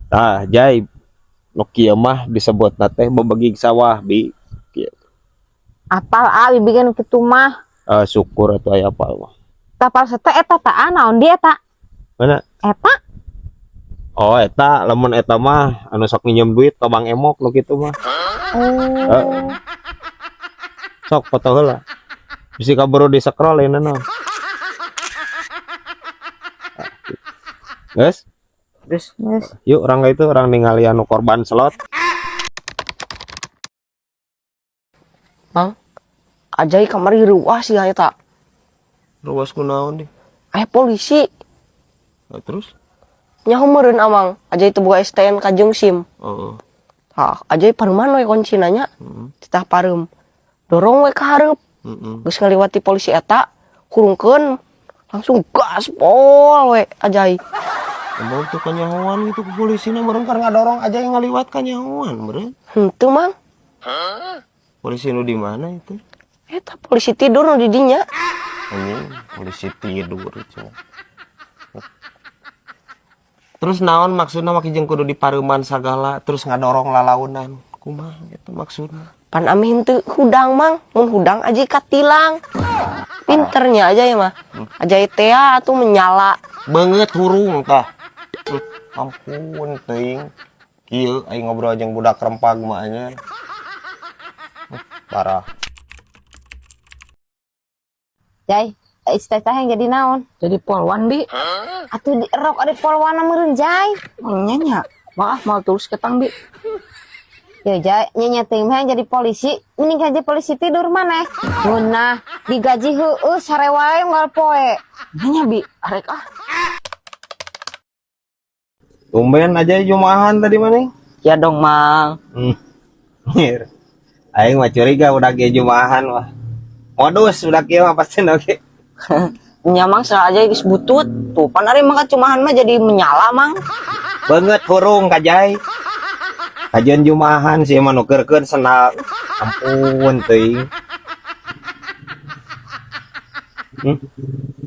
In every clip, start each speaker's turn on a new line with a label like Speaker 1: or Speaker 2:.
Speaker 1: Tah jai Nokia mah disebut teh bebegig sawah bi kieu.
Speaker 2: Apal bikin kitu mah.
Speaker 1: Syukur atuh aya apal mah.
Speaker 2: Tapal sete eta taan naon dia eta?
Speaker 1: Mana?
Speaker 2: Eta
Speaker 1: Oh eta lamun eta mah anu sok minjem duit ka Bang Emok nu kitu mah.
Speaker 2: oh
Speaker 1: Sok foto heula. Bisi kaburu di scroll ini naon. Guys,
Speaker 2: Yes.
Speaker 1: yuk orang itu orang ningali anu korban slot.
Speaker 3: Mang, ajai kamari ruah sih eta.
Speaker 1: Ruas kunaon di?
Speaker 3: Polisi
Speaker 1: Terus?
Speaker 3: nyaho meureun amang, ajai teu boga STNK jeung SIM.
Speaker 1: Oh.
Speaker 3: Tah, ajai pareuman we kunci nanya. Titah pareum. Dorong we ka hareup. Geus ngaliwati polisi eta, kurungkeun langsung gaspol we ajai.
Speaker 1: Emang tuh kanyahoan gitu ke polisi na meureun keur ngadorong aja yang ngaliwat kanyahoan meureun.
Speaker 3: Henteu mang,
Speaker 1: Polisi nu di mana itu?
Speaker 3: eta polisi tidur nu di dinya.
Speaker 1: Anjing, polisi tidur cuma. Terus naon maksudna maki jeung kudu dipareuman sagala terus ngadorong lalaunan. Kumaha eta maksudna?
Speaker 3: Pan ami henteu hudang mang, mun hudang ajai katilang. Pinternya aja ya mah. Ajai teh atuh menyala.
Speaker 1: Banget hurung tah. Ampun teuing. Kieu aing ngobrol jeung budak rempag mah anya. Parah.
Speaker 2: Jai, istitah yang jadi naon?
Speaker 3: Jadi polwan bi.
Speaker 2: Atuh di erok ada polwana meureun Jai.
Speaker 3: Nyanya. Maaf mau terus ketang bi.
Speaker 2: Ya Jai, nya teuing mah jadi polisi, mending gaji polisi tidur maneh. Munah digaji heueuh sare wae unggal poe.
Speaker 3: Nyanya bi, arek ah.
Speaker 1: Tumben aja Jumahan tadi mana?
Speaker 3: Ya dong mang.
Speaker 1: Mir. Aing mah curiga udah ge Jumahan wah. Modus udah kieu mah pasti oke.
Speaker 3: Nyamang salah aja geus butut. Tuh pan ari mah cumahan mah jadi menyala mang.
Speaker 1: Banget hurung kajai. Kajian Jumahan sih mah nukerkeun senal. Ampun teuing.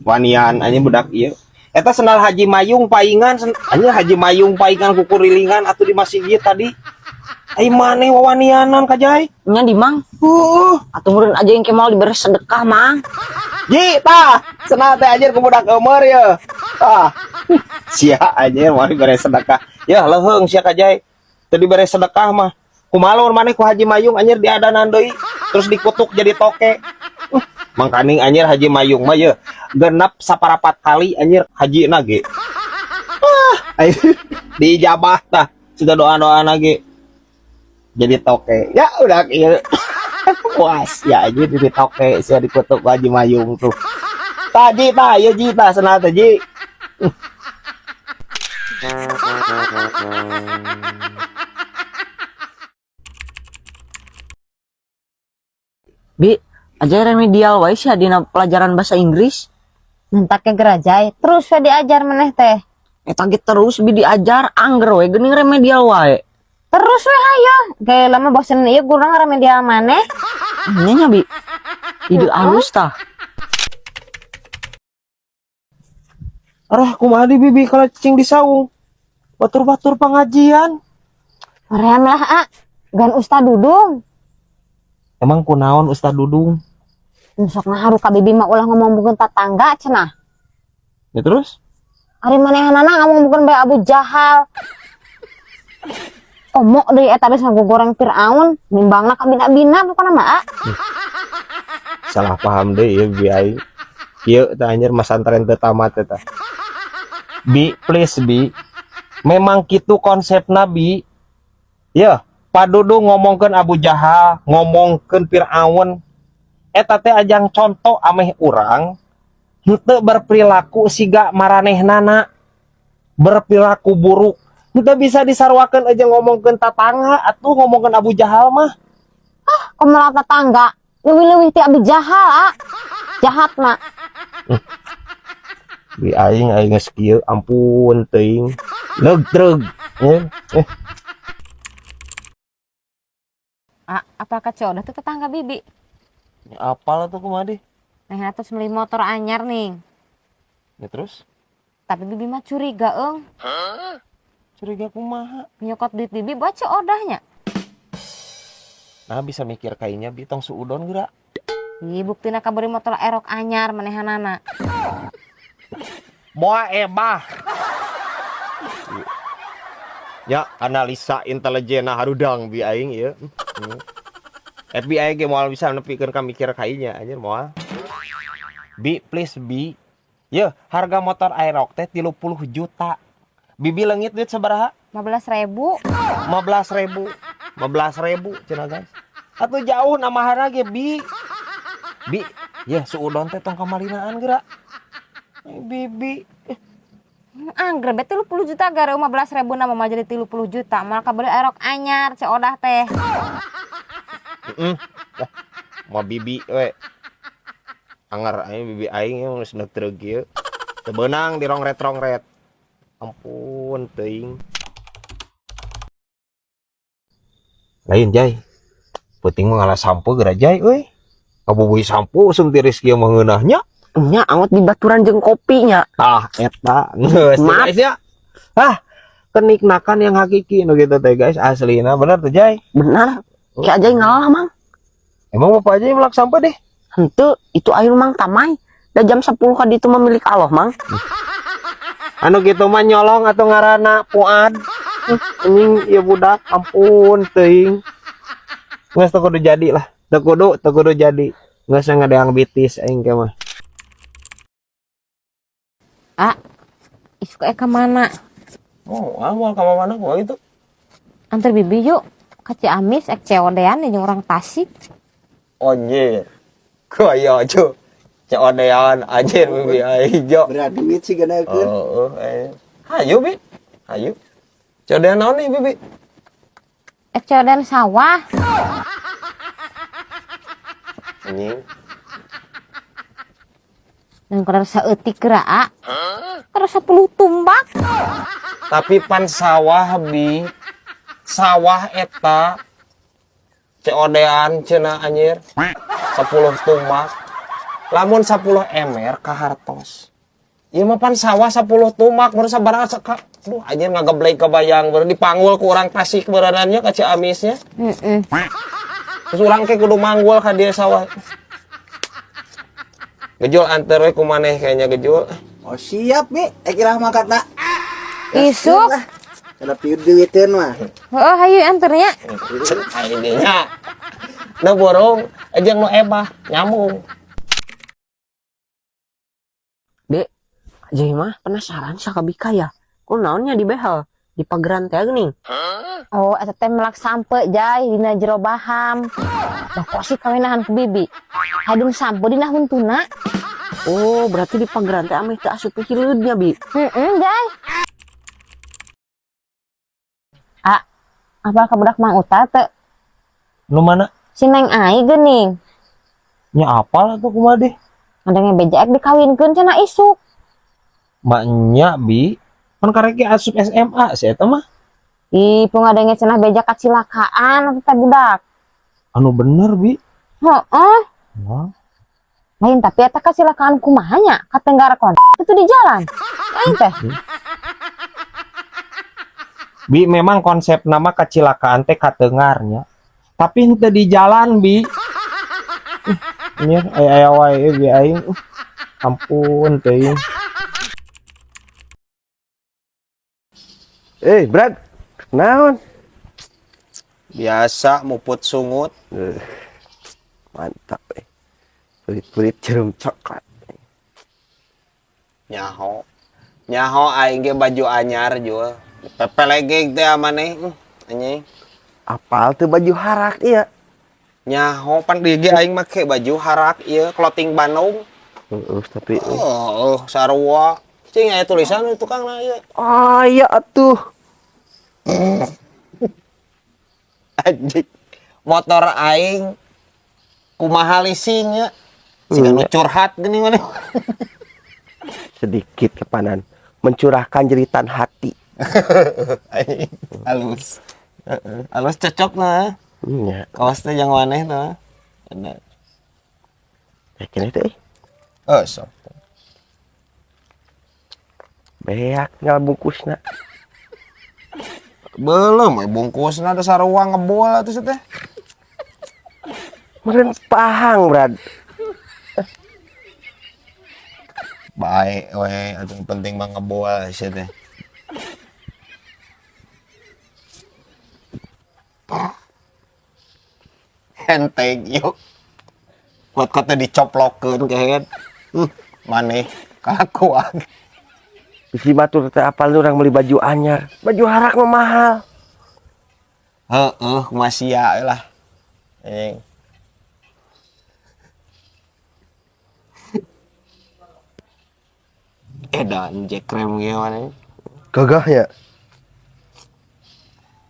Speaker 1: Wanian anjing budak ieu. Eta senal Haji Mayung paingan anjing Haji Mayung paingan kukurilingan atuh di masjid tadi. Ai maneh wawanianan kajai.
Speaker 3: Nya di mang. Atuh meureun aja yang kemal diberi sedekah mang.
Speaker 1: Ji tah senal teh anjir ku budak eumeur ye. Tah. Sia anjir mah dibere sedekah. Ya leuheung sia kajai. Teu dibere sedekah mah. Kumaha lamun maneh ku Haji Mayung anjir diadanan deui terus dikutuk jadi toke. Mangkaning anjir Haji Mayung mah ye genep saparapat kali anjir haji ge. Dijabah tah sudah doa-doa ge. Jadi toke. Ya udah kieu. Puas ya aja jadi toke sia dikutuk ku Haji Mayung tuh. Tadi tah ye ji tah senal teh ji.
Speaker 3: Bi, aja remedial wae sih dina pelajaran bahasa Inggris.
Speaker 2: Nentak ke gerajai, terus we diajar maneh teh.
Speaker 3: Eta ge terus bi diajar angger we geuning remedial wae.
Speaker 2: Terus we hayo, kayak lama bosen ieu guru ngaramedial maneh.
Speaker 3: Nya bi. Ide alus tah.
Speaker 1: Arah kumaha di bibi kalau cicing di saung. Batur-batur pengajian.
Speaker 2: Hoream lah gan Ustad Dudung.
Speaker 1: Emang kunaon Ustad Dudung?
Speaker 2: Nusok ngaharu ka bibi mah ulah ngomongkeun tatangga cenah.
Speaker 1: Ya terus?
Speaker 2: Ari manehanana ngomongkeun bae Abu Jahal. Omok deui eta geus ngagoreng Firaun, nimbangna ka bina-bina pokona mah.
Speaker 1: Salah paham deh ya bi aing. Kieu teh anjir masantren teu tamat eta. Bi, please bi. Memang kitu konsepna bi. Ya, Pak Dudung ngomongkeun Abu Jahal, ngomongkeun Firaun. Eta teh ajang contoh ameh urang henteu berperilaku siga maranehnana. Berperilaku buruk. Henteu bisa disarwakeun aja ngomongkeun tatangga atuh ngomongkeun Abu Jahal mah.
Speaker 2: Kumaha tetangga, leuwih-leuwih ti Abu Jahal jahat mah.
Speaker 1: Bi aing geus kieu ampun teuing. Leug-treug.
Speaker 2: Apa kacoda tuh tetangga bibi?
Speaker 1: Apal tuh kumaha deh.
Speaker 2: Nah, terus beli motor anyar nih.
Speaker 1: Ya terus?
Speaker 2: Tapi bibi mah curiga,
Speaker 1: Curiga kumaha?
Speaker 2: Nyokot duit bibi baca odahnya.
Speaker 1: Nah bisa mikir kayaknya bi tong suudon geura.
Speaker 2: Ih buktina kabari motor erok anyar manehanana.
Speaker 1: Moa ebah. Ya analisa intelijen harudang bi aing ieu. FBI ge moal bisa nepikeun ka mikir kayaknya anjir moal. Bi please bi. Ye harga motor Aerox teh 30 juta. Bibi leungit duit sabaraha?
Speaker 2: 15.000.
Speaker 1: 15.000 cenah guys. Atuh jauh namahana ge bi. Bi, ya suudon teh tong kamalinaan geura. Bibi.
Speaker 2: Angger bet 30 juta gara 15.000 nama mah jadi 30 juta. Malah kabeli erok anyar ce odah teh.
Speaker 1: Mau bibi we. Anger aing bibi aing geus neutreg ieu. Teu beunang dirongret-rongret. Ampun teuing. Lain jay. Penting mah ngalah sampo geura jay euy. Kaboboy sampo usum tiris kieu mah ngeunahnya.
Speaker 3: Nya angot di baturan jeung kopinya.
Speaker 1: Ah eta geus
Speaker 3: Mat.
Speaker 1: guys ya. Ah keniknakan yang hakiki nu gitu teh guys aslina bener tuh jay.
Speaker 3: Benar. Ki aja ngalah mang.
Speaker 1: Emang bapak aja yang melak sampah deh.
Speaker 3: Henteu itu ayeuna mang tamai. Da jam 10 ka ditu mah milik Allah mang.
Speaker 1: Anu gitu mah nyolong atau ngarana puad. Anjing ieu budak ampun teuing. Geus teu kudu jadi lah. Teu kudu jadi. Geus ngadeang bitis aing ge mah.
Speaker 2: Isuk ka mana?
Speaker 1: Oh, mau ka mana gua itu?
Speaker 2: Antar bibi yuk. Ka Ciamis ek ceodean jeung orang Tasik.
Speaker 1: Anjir. Kaya aja. Ceodean anjir bibi aing jo.
Speaker 4: Berat duit sih ganakeun.
Speaker 1: Hayu bi. Hayu. Ceodean naon nih bibi?
Speaker 2: Ek ceodean sawah.
Speaker 1: Anjing.
Speaker 2: Dan kada saeutik geura. Kada 10 tumbak.
Speaker 1: Tapi pan sawah bi. Sawah eta ceodean cenah anjir 10 tumbak lamun 10 emer ka hartos ieu mah pan sawah 10 tumbak baru sabaraha aduh anjir ngageblek kebayang baru dipanggul ku urang Tasik berananya ka Ciamisnya terus urang ke kudu manggul ka dieu sawah gejol anter we ku maneh kayaknya gejol
Speaker 4: Oh siap Bi, ekirah mangkatna.
Speaker 2: Isuk.
Speaker 4: Kada pieu duiteun mah.
Speaker 2: Heeh hayu anternya.
Speaker 1: Akhirnya nu borong jeung nu ebah nyambung.
Speaker 3: Dek, jadi mah penasaran sakabika ya. Kok naonnya di behel? Di pageran teh geuning.
Speaker 2: Oh eta teh melak sampe jay dina jero baham. Dah kok sih kawenahan ku bibi. Hadung sampe dina huntuna.
Speaker 3: Oh, berarti di pageran teh ameh teu asup hileudnya, Bi.
Speaker 2: Jay. Apa kabudak Mang Uta teu?
Speaker 1: Nu mana?
Speaker 2: Si Neng Ai geuning.
Speaker 1: Nya apal atuh kumaha deh?
Speaker 2: Ada ngebejaek dikawinkeun cenah isuk.
Speaker 1: Maknya bi kan karek asup SMA sih eta mah.
Speaker 2: Ih, pungadenge cenah beja kacilakaan teh budak.
Speaker 1: Anu bener bi.
Speaker 2: Heeh.
Speaker 1: Wah.
Speaker 2: Lain tapi eta kacilakaan kumaha nya? Katenggara kon itu di jalan. Lain teh.
Speaker 1: Bi memang konsep nama kecelakaan teh katengarnya. Tapi henteu di jalan bi. Ini aya wae bi aing. Ampun teuing.
Speaker 4: Brad. Naon?
Speaker 1: Biasa muput sungut.
Speaker 4: Mantap Purit-purit jarum coklat.
Speaker 1: Nyaho. Nyaho aing ge baju anyar jual. Pepelegeg teh maneh anjing.
Speaker 4: Apal tuh baju harak iya.
Speaker 1: Nyaho pan di ge aing make baju harak ieu clothing Bandung.
Speaker 4: Tapi
Speaker 1: sarua. Cing aya tulisan itu tukangna ieu.
Speaker 4: iya atuh.
Speaker 1: Anjing. Motor aing kumaha leasingnya. Siga nu curhat geuning maneh.
Speaker 4: Sedikit kepanan mencurahkan jeritan hati.
Speaker 1: Halus. Halus cocok nah.
Speaker 4: Iya.
Speaker 1: Kaos teh yang maneh nah. Bener.
Speaker 4: Yakin itu
Speaker 1: Oh, sok.
Speaker 4: beak tinggal bungkusna.
Speaker 1: Belum, bungkusna ada sarua ngebol atuh teh.
Speaker 4: Meren pahang, Brad.
Speaker 1: Baik we, atuh penting mah ngebol sih teh. Enteng yuk. Buat kata dicoplokeun kehead. Maneh kalakuan.
Speaker 4: Bisi batur teh apal urang beli baju anyar. Baju harak mah mahal.
Speaker 1: Heeh, kumaha lah. Edan Jack Krem gimana?
Speaker 4: Gagah ya.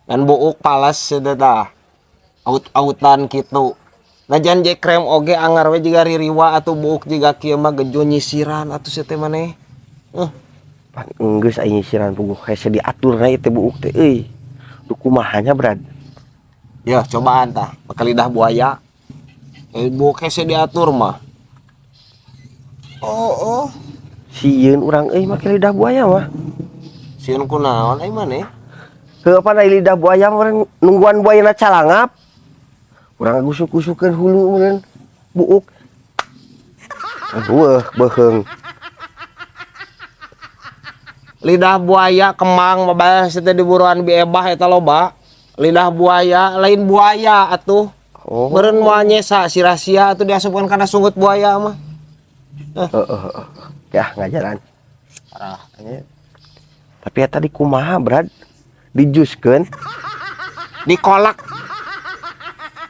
Speaker 1: Dan buuk palas sudah dah. Out-outan gitu. Najan Jack Krem oge anggar we juga ririwa atau buuk juga kieu mah gejo nyisiran atuh teh maneh.
Speaker 4: Pan enggeus aing nyisiran puguh hese diaturna ieu teh buuk teh euy. Du kumahanya, Brad?
Speaker 1: Ya, cobaan tah, pakai lidah buaya. Buuk hese diatur mah. Oh.
Speaker 4: Sieun urang euy make lidah buaya mah.
Speaker 1: Sieun kunaon ai maneh?
Speaker 4: Heuh apa da lidah buaya meureun nungguan buayana calangap. Urang gusuk-gusukeun hulu meureun buuk. Weuh, beheung.
Speaker 1: Lidah buaya kemang babas teh di buruan biebah eta loba. Lidah buaya lain buaya atuh.
Speaker 4: Oh.
Speaker 1: Meureun moal nyesa si rahasia atuh diasupkeun kana sungut buaya mah.
Speaker 4: Ya ngajaran.
Speaker 1: Parah anjir.
Speaker 4: Tapi eta di kumaha, Brad? Dijuskeun.
Speaker 1: Dikolak.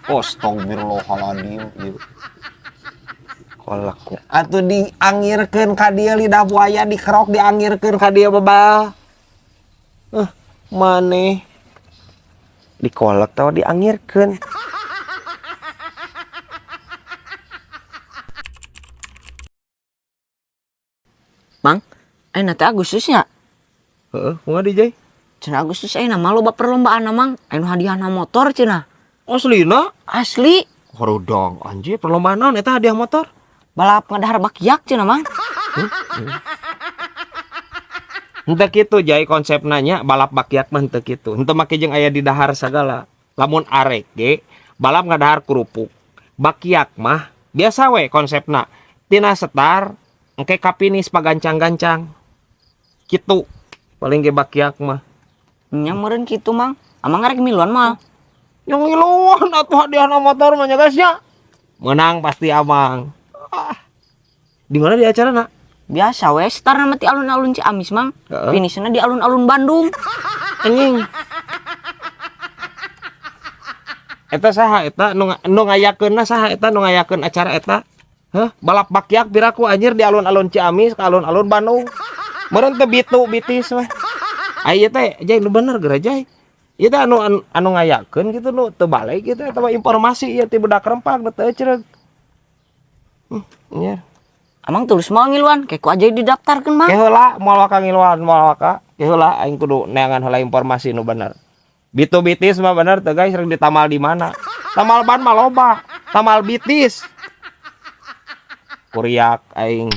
Speaker 1: Astagfirullahaladzim.
Speaker 4: Kolaknya.
Speaker 1: Atuh diangirkeun ka dieu lidah buaya dikerok diangirkeun ka dieu babal. Maneh
Speaker 4: Dikolak tawa diangirkeun.
Speaker 3: Mang, ayeuna teh Agustusnya.
Speaker 1: heeh kumaha DJ?
Speaker 3: Cenah Agustus ayeuna mah loba perlombaan Mang. Ayeuna hadiahna motor cenah.
Speaker 1: Aslina?
Speaker 3: Asli.
Speaker 1: Horudong anjir perlombaan naon eta hadiah motor?
Speaker 3: Balap ngadahar bakyak cenah Mang.
Speaker 1: Henteu kitu jai konsep nanya balap bakyak mah henteu kitu. Henteu make jeung aya di dahar sagala. Lamun arek ge balap ngadahar kerupuk. Bakyak mah biasa we konsepna. Tina setar engke kapinis pagancang-gancang. Kitu. Paling ge bakyak mah.
Speaker 3: Nya meureun kitu Mang. Amang arek miluan mah.
Speaker 1: Yang ngiluan atuh hadiahna motor mah nya guys nya. Menang pasti Amang. Di mana di acarana?
Speaker 3: Biasa we starna mah ti alun-alun Ciamis Mang.
Speaker 1: Heeh.
Speaker 3: Finishna di alun-alun Bandung.
Speaker 1: Anjing. Eta saha eta nu ngayakeunna saha eta nu ngayakeun acara eta? Hah? Balap bakyak piraku anjir di alun-alun Ciamis ka alun-alun Bandung. Meureun teh bitu bitis mah. Aya teh jai nu bener geura jai. Ieu teh anu ngayakeun kitu nu teu balik kitu eta mah informasi ieu ti budak rempak nu teu ceureuh. Nya.
Speaker 3: Amang tulus mau ngiluan, kayak ku aja didaftarkeun Mang.
Speaker 1: Ke heula moal waka ngiluan moal waka. Ke heula aing kudu neangan heula informasi nu bener. Bitu bitis mah bener teh guys rek ditamal di mana? Tamal ban mah loba. Tamal bitis. Kuriak aing.